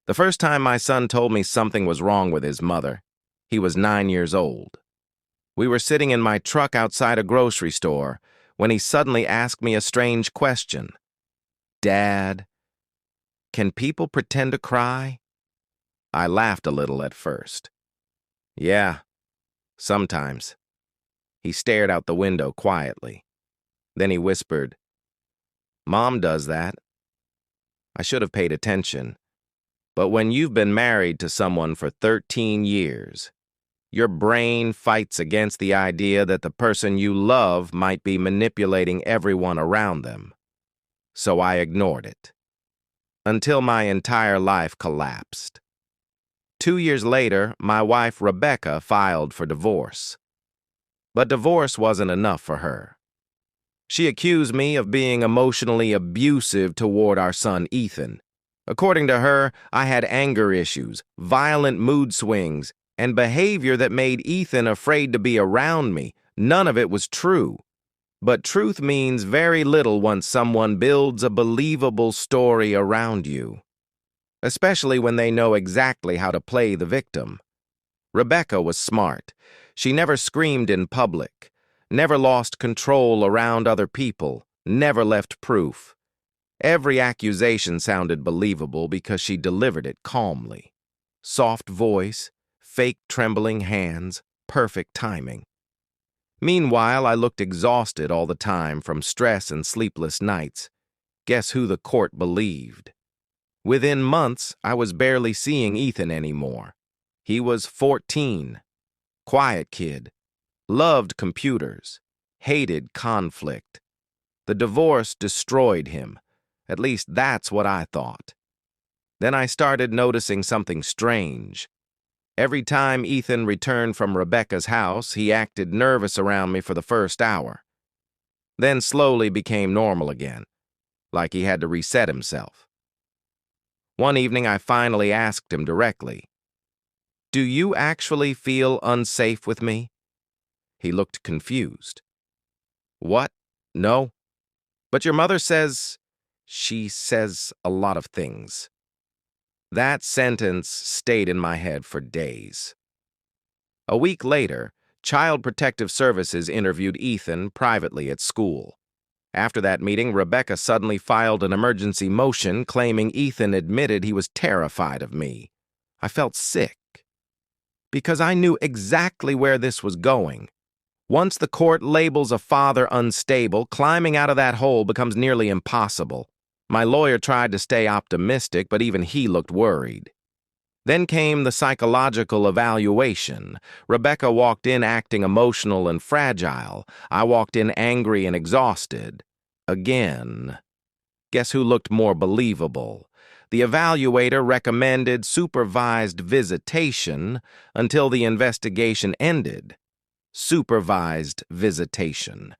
The first time my son told me something was wrong with his mother, he was 9 years old. We were sitting in my truck outside a grocery store when he suddenly asked me a strange question. "Dad, can people pretend to cry?" I laughed a little at first. "Yeah, sometimes." He stared out the window quietly. Then he whispered, "Mom does that." I should have paid attention. But when you've been married to someone for 13 years, your brain fights against the idea that the person you love might be manipulating everyone around them. So I ignored it. Until my entire life collapsed. 2 years later, my wife Rebecca filed for divorce. But divorce wasn't enough for her. She accused me of being emotionally abusive toward our son Ethan. According to her, I had anger issues, violent mood swings, and behavior that made Ethan afraid to be around me. None of it was true. But truth means very little once someone builds a believable story around you, especially when they know exactly how to play the victim. Rebecca was smart. She never screamed in public, never lost control around other people, never left proof. Every accusation sounded believable because she delivered it calmly. Soft voice, fake trembling hands, perfect timing. Meanwhile, I looked exhausted all the time from stress and sleepless nights. Guess who the court believed? Within months, I was barely seeing Ethan anymore. He was 14, quiet kid, loved computers, hated conflict. The divorce destroyed him. At least that's what I thought. Then I started noticing something strange. Every time Ethan returned from Rebecca's house, he acted nervous around me for the first hour. Then slowly became normal again, like he had to reset himself. One evening I finally asked him directly, "Do you actually feel unsafe with me?" He looked confused. "What? No. But your mother says..." "She says a lot of things." That sentence stayed in my head for days. A week later, Child Protective Services interviewed Ethan privately at school. After that meeting, Rebecca suddenly filed an emergency motion claiming Ethan admitted he was terrified of me. I felt sick, because I knew exactly where this was going. Once the court labels a father unstable, climbing out of that hole becomes nearly impossible. My lawyer tried to stay optimistic, but even he looked worried. Then came the psychological evaluation. Rebecca walked in acting emotional and fragile. I walked in angry and exhausted. Again. Guess who looked more believable? The evaluator recommended supervised visitation until the investigation ended. Supervised visitation.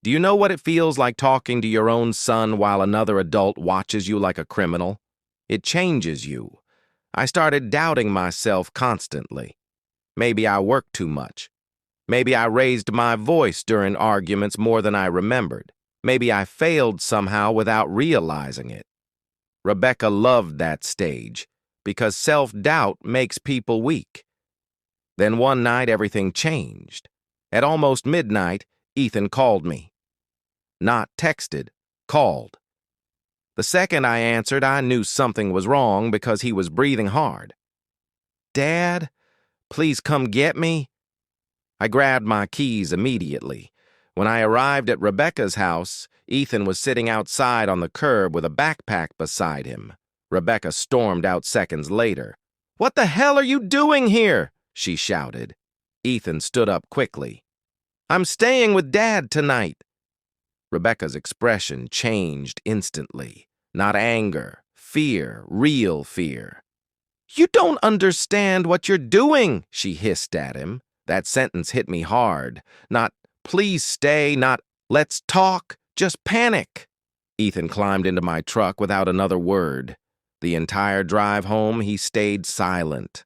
Do you know what it feels like talking to your own son while another adult watches you like a criminal? It changes you. I started doubting myself constantly. Maybe I worked too much. Maybe I raised my voice during arguments more than I remembered. Maybe I failed somehow without realizing it. Rebecca loved that stage because self-doubt makes people weak. Then one night everything changed. At almost midnight, Ethan called me. Not texted, called. The second I answered, I knew something was wrong because he was breathing hard. "Dad, please come get me." I grabbed my keys immediately. When I arrived at Rebecca's house, Ethan was sitting outside on the curb with a backpack beside him. Rebecca stormed out seconds later. "What the hell are you doing here?" she shouted. Ethan stood up quickly. "I'm staying with Dad tonight." Rebecca's expression changed instantly. Not anger, fear, real fear. "You don't understand what you're doing," she hissed at him. That sentence hit me hard. Not, "Please stay," not, "Let's talk," just panic. Ethan climbed into my truck without another word. The entire drive home, he stayed silent.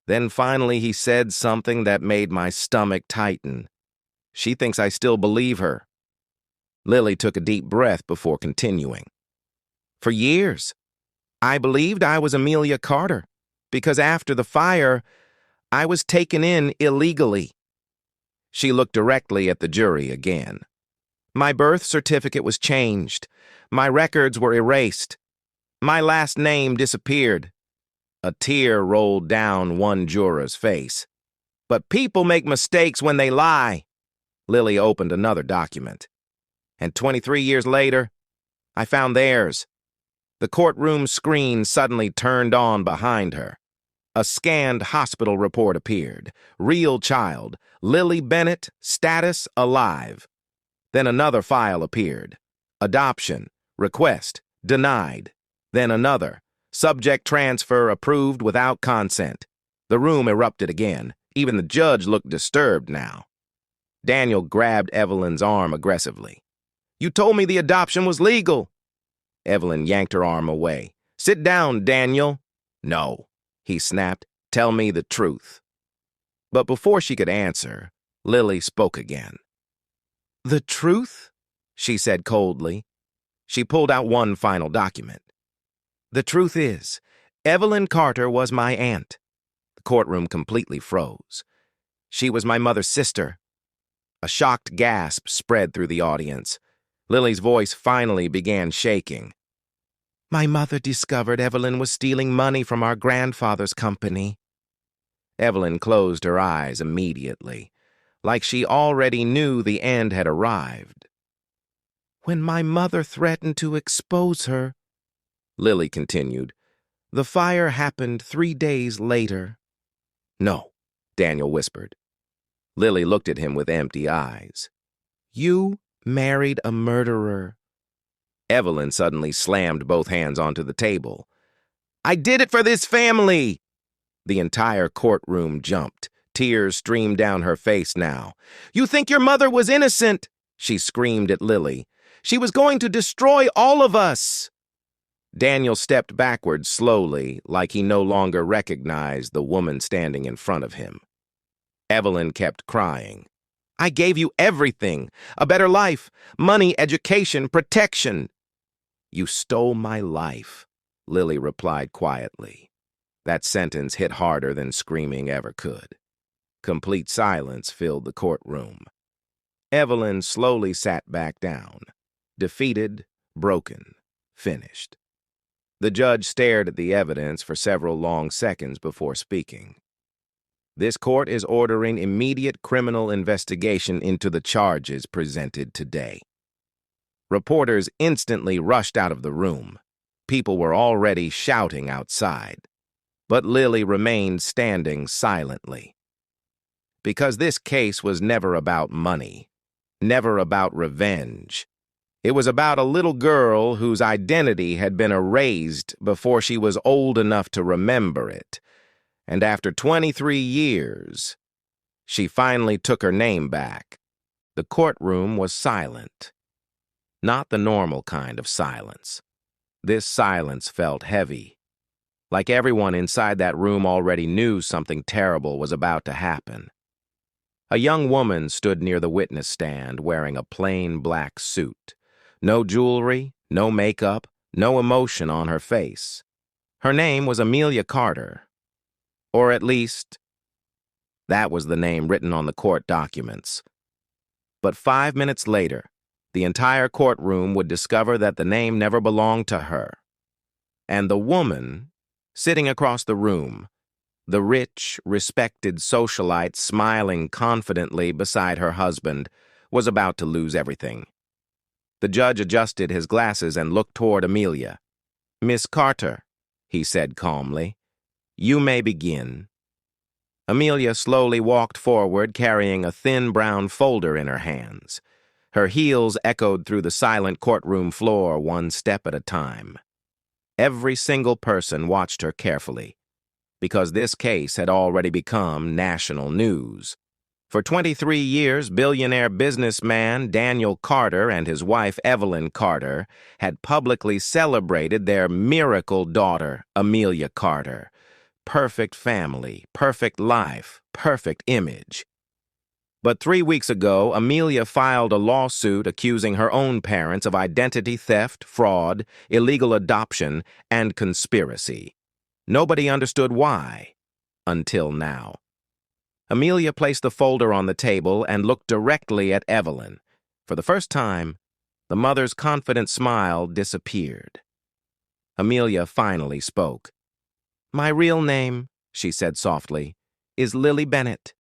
Then finally he said something that made my stomach tighten. "She thinks I still believe her." Lily took a deep breath before continuing. "For years. I believed I was Amelia Carter, because after the fire, I was taken in illegally. She looked directly at the jury again. My birth certificate was changed. My records were erased. My last name disappeared. A tear rolled down one juror's face. But people make mistakes when they lie. Lily opened another document. And 23 years later, I found theirs. The courtroom screen suddenly turned on behind her. A scanned hospital report appeared. Real child, Lily Bennett, status alive. Then another file appeared. Adoption, request, denied. Then another. Subject transfer approved without consent. The room erupted again. Even the judge looked disturbed now. Daniel grabbed Evelyn's arm aggressively. You told me the adoption was legal. Evelyn yanked her arm away. Sit down, Daniel. No, he snapped. Tell me the truth. But before she could answer, Lily spoke again. The truth? She said coldly. She pulled out one final document. The truth is, Evelyn Carter was my aunt. The courtroom completely froze. She was my mother's sister. A shocked gasp spread through the audience. Lily's voice finally began shaking. My mother discovered Evelyn was stealing money from our grandfather's company. Evelyn closed her eyes immediately, like she already knew the end had arrived. When my mother threatened to expose her, Lily continued, the fire happened 3 days later. No, Daniel whispered. Lily looked at him with empty eyes. You married a murderer. Evelyn suddenly slammed both hands onto the table. I did it for this family! The entire courtroom jumped. Tears streamed down her face now. You think your mother was innocent? She screamed at Lily. She was going to destroy all of us. Daniel stepped backward slowly, like he no longer recognized the woman standing in front of him. Evelyn kept crying. I gave you everything. A better life, money, education, protection. You stole my life, Lily replied quietly. That sentence hit harder than screaming ever could. Complete silence filled the courtroom. Evelyn slowly sat back down, defeated, broken, finished. The judge stared at the evidence for several long seconds before speaking. This court is ordering immediate criminal investigation into the charges presented today. Reporters instantly rushed out of the room. People were already shouting outside. But Lily remained standing silently. Because this case was never about money, never about revenge. It was about a little girl whose identity had been erased before she was old enough to remember it. And after 23 years, she finally took her name back. The courtroom was silent. Not the normal kind of silence. This silence felt heavy, like everyone inside that room already knew something terrible was about to happen. A young woman stood near the witness stand wearing a plain black suit. No jewelry, no makeup, no emotion on her face. Her name was Amelia Carter. Or at least, that was the name written on the court documents. But 5 minutes later, the entire courtroom would discover that the name never belonged to her. And the woman, sitting across the room, the rich, respected socialite smiling confidently beside her husband, was about to lose everything. The judge adjusted his glasses and looked toward Amelia. Miss Carter, he said calmly, you may begin. Amelia slowly walked forward carrying a thin brown folder in her hands. Her heels echoed through the silent courtroom floor one step at a time. Every single person watched her carefully, because this case had already become national news. For 23 years, billionaire businessman Daniel Carter and his wife Evelyn Carter had publicly celebrated their miracle daughter, Amelia Carter. Perfect family, perfect life, perfect image. But 3 weeks ago, Amelia filed a lawsuit accusing her own parents of identity theft, fraud, illegal adoption, and conspiracy. Nobody understood why, until now. Amelia placed the folder on the table and looked directly at Evelyn. For the first time, the mother's confident smile disappeared. Amelia finally spoke. "My real name," she said softly, "is Lily Bennett."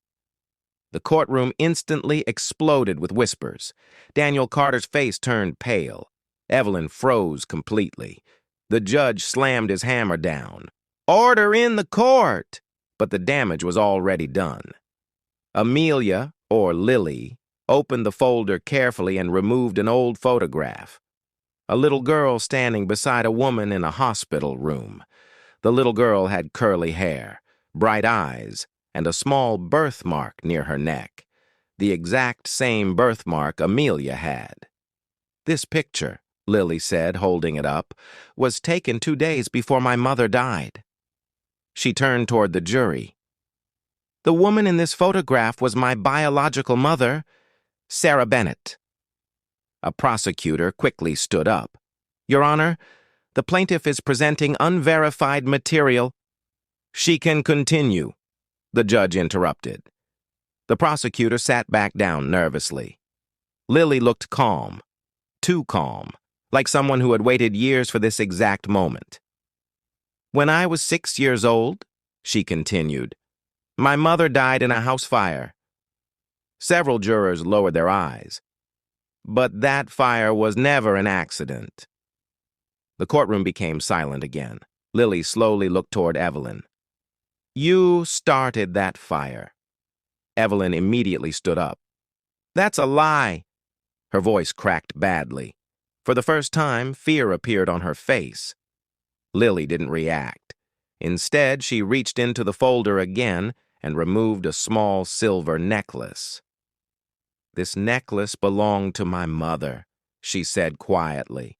The courtroom instantly exploded with whispers. Daniel Carter's face turned pale. Evelyn froze completely. The judge slammed his hammer down. "Order in the court!" But the damage was already done. Amelia, or Lily, opened the folder carefully and removed an old photograph. A little girl standing beside a woman in a hospital room. The little girl had curly hair, bright eyes, and a small birthmark near her neck, the exact same birthmark Amelia had. "This picture," Lily said, holding it up, "was taken 2 days before my mother died." She turned toward the jury. "The woman in this photograph was my biological mother, Sarah Bennett." A prosecutor quickly stood up. "Your Honor, the plaintiff is presenting unverified material." "She can continue," the judge interrupted. The prosecutor sat back down nervously. Lily looked calm, too calm, like someone who had waited years for this exact moment. "When I was 6 years old," she continued, "my mother died in a house fire." Several jurors lowered their eyes. "But that fire was never an accident." The courtroom became silent again. Lily slowly looked toward Evelyn. "You started that fire." Evelyn immediately stood up. "That's a lie." Her voice cracked badly. For the first time, fear appeared on her face. Lily didn't react. Instead, she reached into the folder again and removed a small silver necklace. "This necklace belonged to my mother," she said quietly.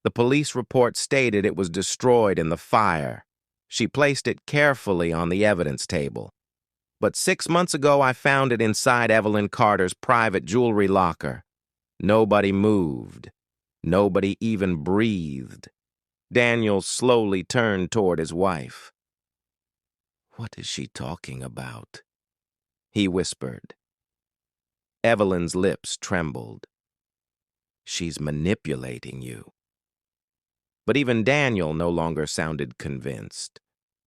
"The police report stated it was destroyed in the fire." She placed it carefully on the evidence table. "But 6 months ago, I found it inside Evelyn Carter's private jewelry locker. Nobody moved. Nobody even breathed." Daniel slowly turned toward his wife. "What is she talking about?" he whispered. Evelyn's lips trembled. "She's manipulating you." But even Daniel no longer sounded convinced.